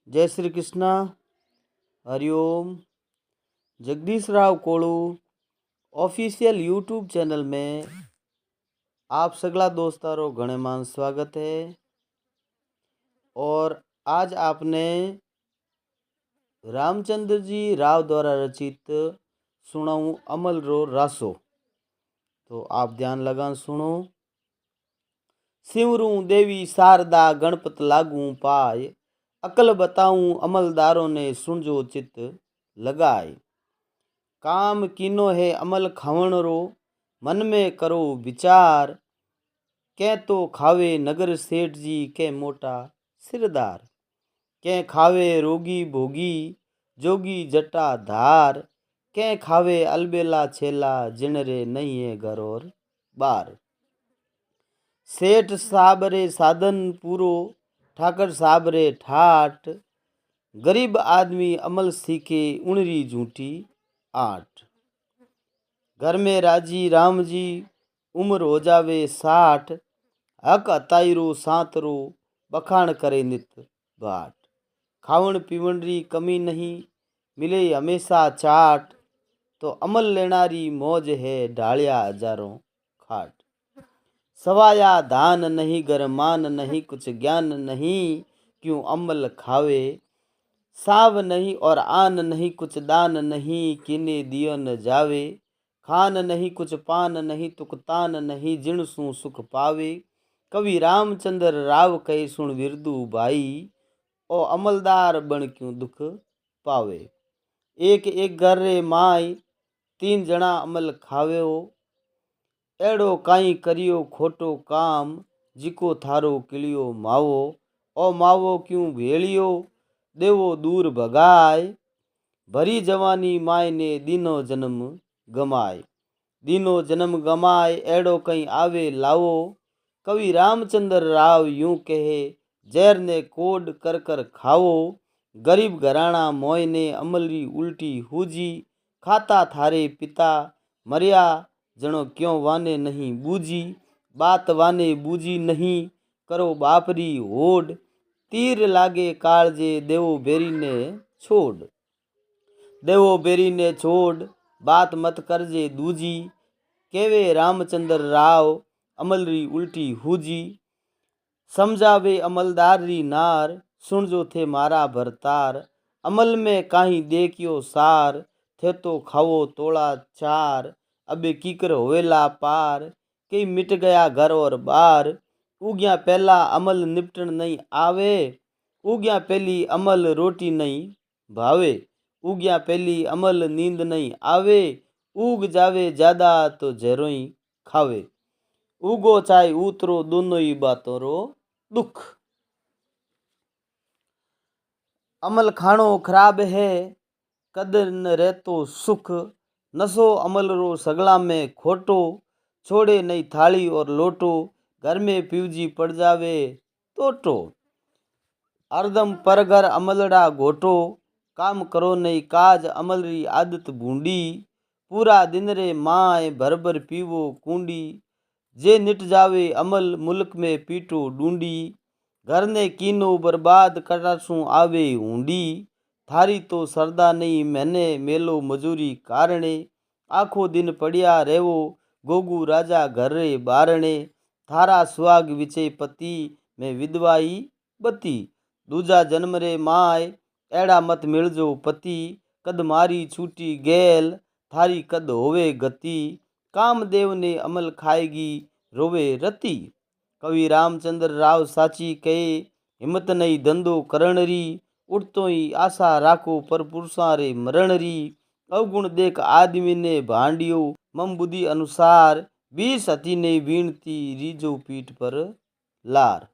जय श्री कृष्ण। हरिओम। जगदीश राव कोलू official YouTube channel में आप सगला दोस्तारों घणे मान स्वागत है। और आज आपने रामचंद्र जी राव द्वारा रचित सुनाऊं अमल रो रासो, तो आप ध्यान लगा सुनो। सिमरूं देवी शारदा गणपत लागूं पाय, अकल बताऊं अमलदारों ने सुनजो चित लगाए। काम कीनो है अमल खावण रो, मन में करो विचार। कै तो खावे नगर सेठ जी के मोटा सिरदार। कै खावे रोगी भोगी जोगी जटा धार। कै खावे अलबेला छेला जिनरे नहीं है घर और बार। सेठ साहब रे साधन पूरो, ठाकर साहब रे ठाट। गरीब आदमी अमल सीखे उणरी झूठी आठ। घर में राजी राम जी उम्र हो जावे 60। हक अताईरो सांतरो बखान करे नित बाट। खावण पीवण री कमी नहीं मिले हमेशा चाट। तो अमल लेनारी मौज है ढालिया हजारों खाट। सवाया धान नहीं गरमान नहीं कुछ ज्ञान नहीं, क्यों अमल खावे। साव नहीं और आन नहीं कुछ दान नहीं, किने दियो न जावे। खान नहीं कुछ पान नहीं तुक तान नहीं, जिणसू सुख पावे। कवि रामचंद्र राव कहे सुन विरदू भाई, ओ अमलदार बन क्यों दुख पावे। एक एक घर रे माई 3 जणा अमल खाव्यो। एड़ो काई करियो खोटो काम, जिको थारो किलियो मावो। ओ मावो क्यों भेलियो देवो दूर भगाए। भरी जवानी माय ने दीनो जन्म गमाए। दीनो जन्म गमाए एड़ो कहीं आवे लावो। कवि रामचंद्र राव यूं कहे, जहर ने कोड कर कर खाओ। गरीब घराना मोय ने अमलरी उल्टी हुजी। खाता थारे पिता मरिया जनो क्यों वाने नहीं बूझी। बात वाने बूझी नहीं करो बापरी होड। तीर लागे कालजे देवो बेरी ने छोड़। देवो बेरी ने छोड़ बात मत करजे दूजी। केवे रामचंद्र राव अमलरी उल्टी हुजी। समझावे अमलदार री नार, सुन जो थे मारा भरतार। अमल में काहीं देखियो सार, थे तो खावो तोड़ा चार। अबे कीकर होवेला पार, कई मिट गया घर और बार। उग्या पहला अमल निपटन नहीं आवे। उग्या पहली अमल रोटी नहीं भावे। उग्या पहली अमल नींद नहीं आवे। उग जावे ज्यादा तो जहरों खावे। उगो चाहे उतरो दोनों ही बातों रो दुख। अमल खाणो खराब है कदर न रहतो सुख। नशो अमल रो सगला में खोटो, छोड़े नहीं थाली और लोटो। घर में पीवजी पड़ जावे टोटो। अर्दम परगर अमलड़ा घोटो, काम करो नहीं काज अमल री आदत बूंडी। पूरा दिन रे माए भर भर पीवो कूंडी। जे निट जावे अमल मुल्क में पीटो डूंडी। घर ने कीनो बर्बाद करासू आवे ऊंडी। थारी तो सरदा नहीं मैंने मेलो मजूरी कारणे। आखो दिन पड़िया रेवो गोगू राजा घर रे बारणे। थारा सुहाग विचे पति में विधवाई बती। दूजा जन्म रे माय एड़ा मत मिलजो पति। कद मारी छूटी गैल थारी कद होवे गति। कामदेव ने अमल खाएगी रोवे रति। कवि रामचंद्र राव साची कहे, हिम्मत नहीं धंधो करण री। उठतो ही आशा राखो पर पुरुषा रे मरण री। अवगुण देख आदमी ने भांडियो मम बुद्धि अनुसार। 20 हती ने बीणती रीजो पीठ पर लार।